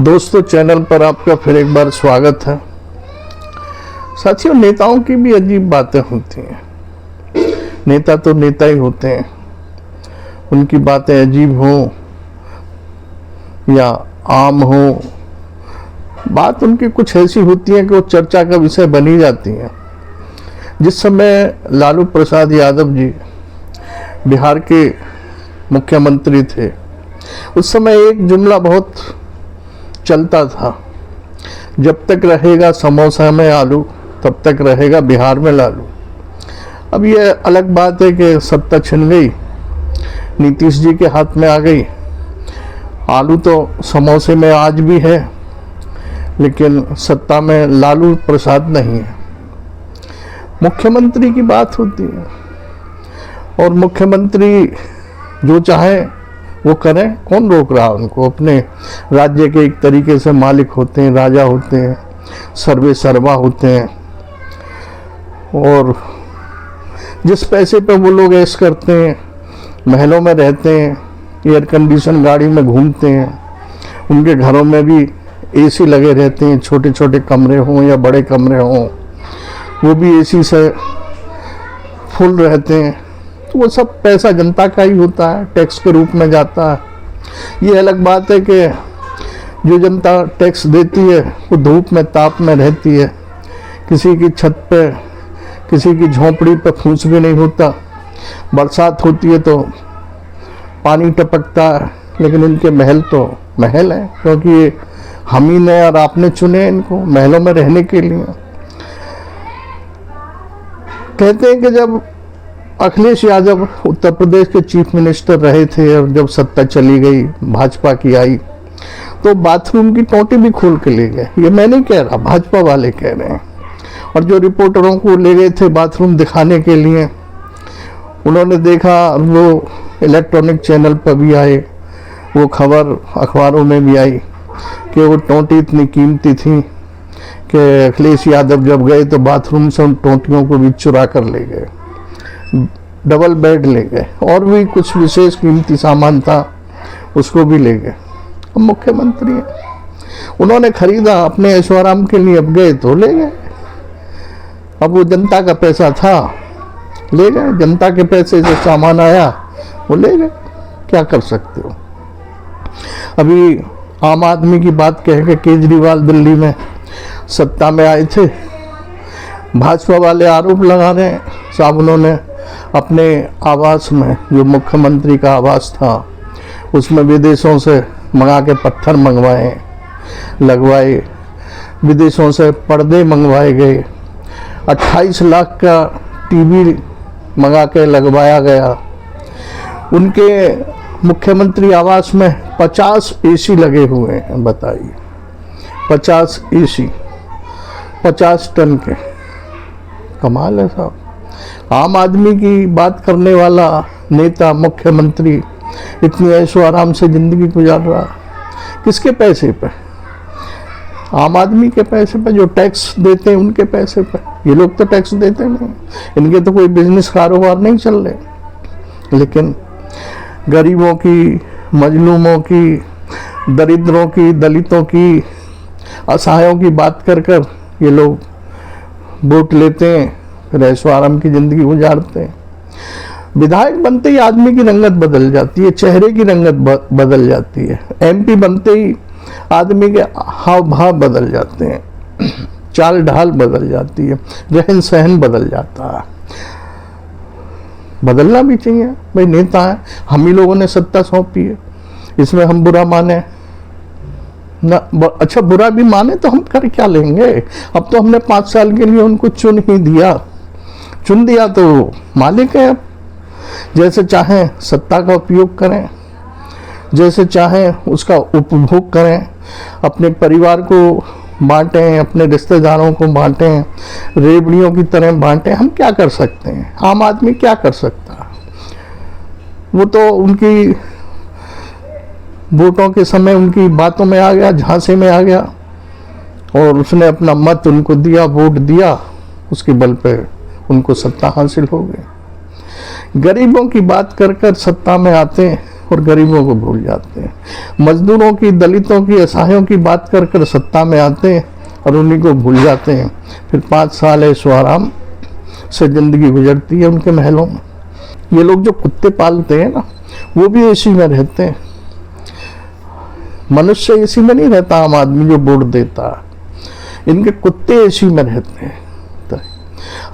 दोस्तों, चैनल पर आपका फिर एक बार स्वागत है। साथियों, नेताओं की भी अजीब बातें होती हैं। नेता तो नेता ही होते हैं, उनकी बातें अजीब हों या आम हो, बात उनकी कुछ ऐसी होती है कि वो चर्चा का विषय बनी जाती है। जिस समय लालू प्रसाद यादव जी बिहार के मुख्यमंत्री थे, उस समय एक जुमला बहुत चलता था, जब तक रहेगा समोसा में आलू तब तक रहेगा बिहार में लालू। अब ये अलग बात है कि सत्ता छिन गई, नीतीश जी के हाथ में आ गई। आलू तो समोसे में आज भी है, लेकिन सत्ता में लालू प्रसाद नहीं है। मुख्यमंत्री की बात होती है और मुख्यमंत्री जो चाहे वो करें, कौन रोक रहा उनको। अपने राज्य के एक तरीके से मालिक होते हैं, राजा होते हैं, सर्वे सर्वा होते हैं, और जिस पैसे पे वो लोग ऐश करते हैं, महलों में रहते हैं, एयर कंडीशन गाड़ी में घूमते हैं, उनके घरों में भी एसी लगे रहते हैं, छोटे छोटे कमरे हों या बड़े कमरे हों, वो भी एसी से फुल रहते हैं। तो वो सब पैसा जनता का ही होता है, टैक्स के रूप में जाता है। ये अलग बात है कि जो जनता टैक्स देती है वो धूप में ताप में रहती है, किसी की छत पे, किसी की झोंपड़ी पे फूंस भी नहीं होता। बरसात होती है तो पानी टपकता है, लेकिन इनके महल तो महल हैं, क्योंकि ये हम ही ने और आपने चुने इनको महलों में रहने के लिए। कहते हैं कि जब अखिलेश यादव उत्तर प्रदेश के चीफ मिनिस्टर रहे थे और जब सत्ता चली गई, भाजपा की आई, तो बाथरूम की टोंटी भी खोल के ले गए। ये मैं नहीं कह रहा, भाजपा वाले कह रहे हैं। और जो रिपोर्टरों को ले गए थे बाथरूम दिखाने के लिए, उन्होंने देखा, वो इलेक्ट्रॉनिक चैनल पर भी आए, वो खबर अखबारों में भी आई कि वो टोंटी इतनी कीमती थी कि अखिलेश यादव जब गए तो बाथरूम से उन टोंटियों को भी चुरा कर ले गए, डबल बेड ले गए, और भी कुछ विशेष कीमती सामान था उसको भी ले गए। अब मुख्यमंत्री हैं, उन्होंने खरीदा अपने ऐशोआराम के लिए, अब गए तो ले गए। अब वो जनता का पैसा था, ले गए, जनता के पैसे से सामान आया वो ले गए, क्या कर सकते हो। अभी आम आदमी की बात कह के केजरीवाल दिल्ली में सत्ता में आए थे, भाजपा वाले आरोप लगा रहे हैं, साहब उन्होंने अपने आवास में, जो मुख्यमंत्री का आवास था, उसमें विदेशों से मंगा के पत्थर मंगवाए, लगवाए, विदेशों से पर्दे मंगवाए गए, 28 लाख का टीवी मंगा के लगवाया गया। उनके मुख्यमंत्री आवास में 50 एसी लगे हुए हैं, बताइए, 50 एसी, 50 टन के। कमाल है साहब। आम आदमी की बात करने वाला नेता, मुख्यमंत्री इतनी ऐशो आराम से जिंदगी गुजार रहा, किसके पैसे पे? आम आदमी के पैसे पे, जो टैक्स देते हैं उनके पैसे पे। ये लोग तो टैक्स देते नहीं, इनके तो कोई बिजनेस कारोबार नहीं चल रहे। लेकिन गरीबों की, मजलूमों की, दरिद्रों की, दलितों की, असहायों की बात कर कर ये लोग वोट लेते हैं, फिर ऐशो आराम की जिंदगी गुजारते हैं। विधायक बनते ही आदमी की रंगत बदल जाती है, चेहरे की रंगत बदल जाती है। एमपी बनते ही आदमी के हाव भाव बदल जाते हैं, चाल ढाल बदल जाती है, रहन सहन बदल जाता है। बदलना भी चाहिए भाई, नेता है, हम ही लोगों ने सत्ता सौंपी है, इसमें हम बुरा माने ना। अच्छा, बुरा भी माने तो हम कर क्या लेंगे। अब तो हमने 5 साल के लिए उनको चुन ही दिया, चुन दिया तो मालिक है। अब जैसे चाहें सत्ता का उपयोग करें, जैसे चाहें उसका उपभोग करें, अपने परिवार को बांटें, अपने रिश्तेदारों को बांटें, रेवड़ियों की तरह बांटें। हम क्या कर सकते हैं, आम आदमी क्या कर सकता है। वो तो उनकी वोटों के समय उनकी बातों में आ गया, झांसे में आ गया, और उसने अपना मत उनको दिया, वोट दिया, उसके बल पे उनको सत्ता हासिल हो गई। गरीबों की बात कर कर सत्ता में आते हैं और गरीबों को भूल जाते हैं। मजदूरों की, दलितों की, असहायों की बात कर कर सत्ता में आते हैं और उन्हीं को भूल जाते हैं। फिर 5 साल ऐशो आराम से ज़िंदगी गुजरती है उनके महलों में। ये लोग जो कुत्ते पालते हैं ना, वो भी एसी में रहते हैं। मनुष्य एसी में नहीं रहता, आम आदमी जो वोट देता है, इनके कुत्ते एसी में रहते हैं। तो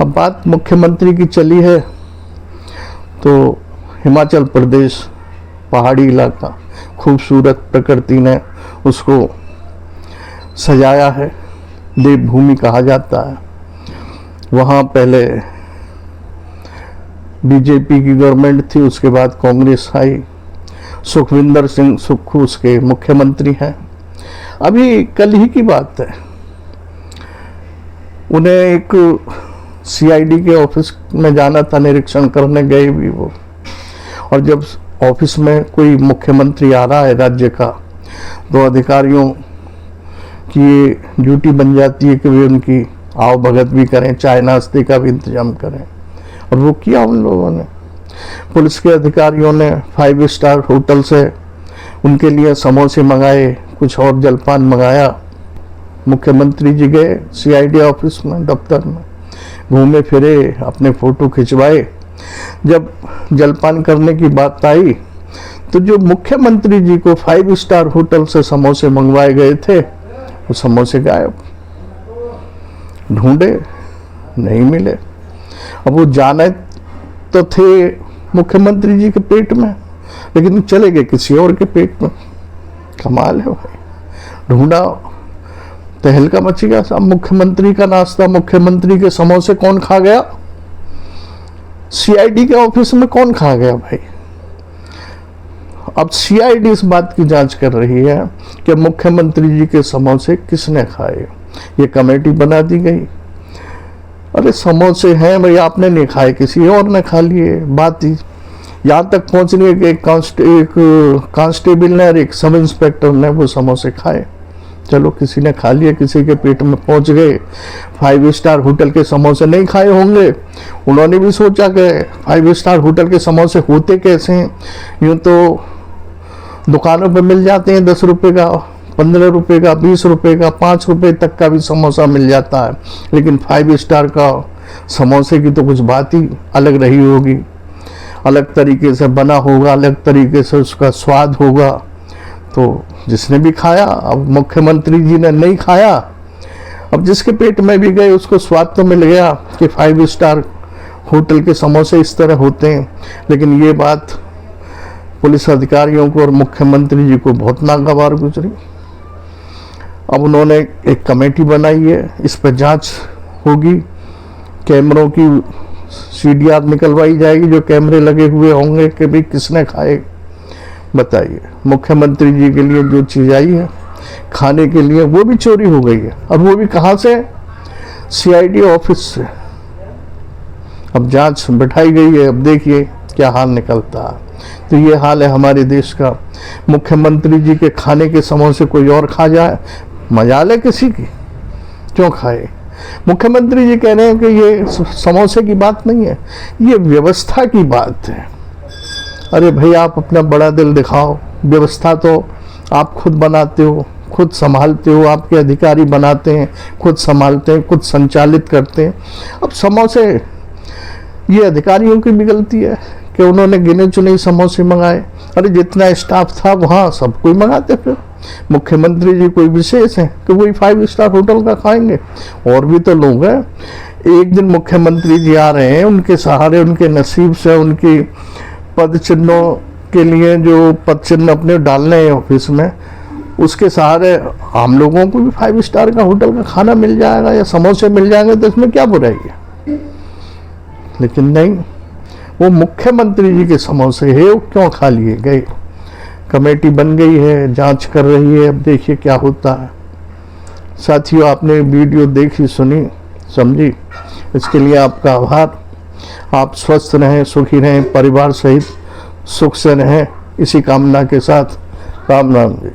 अब बात मुख्यमंत्री की चली है, तो हिमाचल प्रदेश पहाड़ी इलाका, खूबसूरत प्रकृति ने उसको सजाया है, देवभूमि कहा जाता है। वहाँ पहले बीजेपी की गवर्नमेंट थी, उसके बाद कांग्रेस आई। सुखविंदर सिंह सुक्खू उसके मुख्यमंत्री हैं। अभी कल ही की बात है, उन्हें एक सीआईडी के ऑफिस में जाना था, निरीक्षण करने गए भी वो। और जब ऑफिस में कोई मुख्यमंत्री आ रहा है राज्य का, तो अधिकारियों की ये ड्यूटी बन जाती है कि वे उनकी आओ भगत भी करें, चाय नाश्ते का भी इंतजाम करें। और वो किया उन लोगों ने। पुलिस के अधिकारियों ने 5 स्टार होटल से उनके लिए समोसे मंगाए, कुछ और जलपान मंगाया। मुख्यमंत्री जी गए सीआईडी ऑफिस में, दफ्तर में, घूमे फिरे, अपने फोटो खिंचवाए। जब जलपान करने की बात आई, तो जो मुख्यमंत्री जी को 5 स्टार होटल से समोसे मंगवाए गए थे, वो समोसे गायब, ढूंढे नहीं मिले। अब वो जाने तो थे मुख्यमंत्री जी के पेट में, लेकिन चले गए किसी और के पेट में। कमाल है भाई, ढूंढा, तहलका मच गया। सब मुख्यमंत्री का नाश्ता, मुख्यमंत्री के समोसे कौन खा गया? सीआईडी के ऑफिस में कौन खा गया भाई? अब सीआईडी इस बात की जांच कर रही है कि मुख्यमंत्री जी के समोसे किसने खाए। ये कमेटी बना दी गई। अरे समोसे हैं भाई, आपने नहीं खाए, किसी और ने खा लिए। बात ही यहाँ तक पहुँच रही है कि एक कांस्टेबल ने और एक सब इंस्पेक्टर ने वो समोसे खाए। चलो, किसी ने खा लिए, किसी के पेट में पहुँच गए। 5 स्टार होटल के समोसे नहीं खाए होंगे, उन्होंने भी सोचा कि 5 स्टार होटल के समोसे होते कैसे हैं। यूँ तो दुकानों पर मिल जाते हैं 10 रुपये का, 15 रुपये का, 20 रुपये का, 5 रुपये तक का भी समोसा मिल जाता है। लेकिन 5 स्टार का समोसे की तो कुछ बात ही अलग रही होगी। अलग तरीके से बना होगा, अलग तरीके से उसका स्वाद होगा। तो जिसने भी खाया, अब मुख्यमंत्री जी ने नहीं खाया, अब जिसके पेट में भी गए उसको स्वाद तो मिल गया कि 5 स्टार होटल के समोसे इस तरह होते हैं। लेकिन ये बात पुलिस अधिकारियों को और मुख्यमंत्री जी को बहुत नागवार गुजरी। अब उन्होंने एक कमेटी बनाई है, इस पर जांच होगी। कैमरों की सीडीआर निकलवाई जाएगी, जो कैमरे लगे हुए होंगे कि भाई किसने खाए। बताइए, मुख्यमंत्री जी के लिए जो चीज़ आई है खाने के लिए, वो भी चोरी हो गई है। और वो भी कहाँ से? सीआईडी ऑफिस से। अब जांच बैठाई गई है, अब देखिए क्या हाल निकलता है। तो ये हाल है हमारे देश का। मुख्यमंत्री जी के खाने के समोसे कोई और खा जाए, मजाल है किसी की? क्यों खाए? मुख्यमंत्री जी कह रहे हैं कि ये समोसे की बात नहीं है, ये व्यवस्था की बात है। अरे भाई, आप अपना बड़ा दिल दिखाओ। व्यवस्था तो आप खुद बनाते हो, खुद संभालते हो, आपके अधिकारी बनाते हैं, खुद संभालते हैं, खुद संचालित करते हैं। अब समोसे, ये अधिकारियों की भी गलती है कि उन्होंने गिने चुने समोसे मंगाए। अरे जितना स्टाफ था वहाँ सब कोई मंगाते। फिर मुख्यमंत्री जी कोई विशेष है कि वही 5 स्टार होटल का खाएंगे? और भी तो लोग हैं। एक दिन मुख्यमंत्री जी आ रहे हैं, उनके सहारे, उनके नसीब से, उनकी पद चिन्हों के लिए जो पद चिन्ह अपने डालने हैं ऑफिस में, उसके सहारे आम लोगों को भी 5 स्टार का होटल का खाना मिल जाएगा या समोसे मिल जाएंगे, तो इसमें क्या बुराई है? लेकिन नहीं, वो मुख्यमंत्री जी के समोसे है, वो क्यों खा लिए गए? कमेटी बन गई है, जांच कर रही है, अब देखिए क्या होता है। साथियों, आपने वीडियो देखी, सुनी, समझी, इसके लिए आपका आभार। आप स्वस्थ रहें, सुखी रहें, परिवार सहित सुख से रहें, इसी कामना के साथ राम राम जी।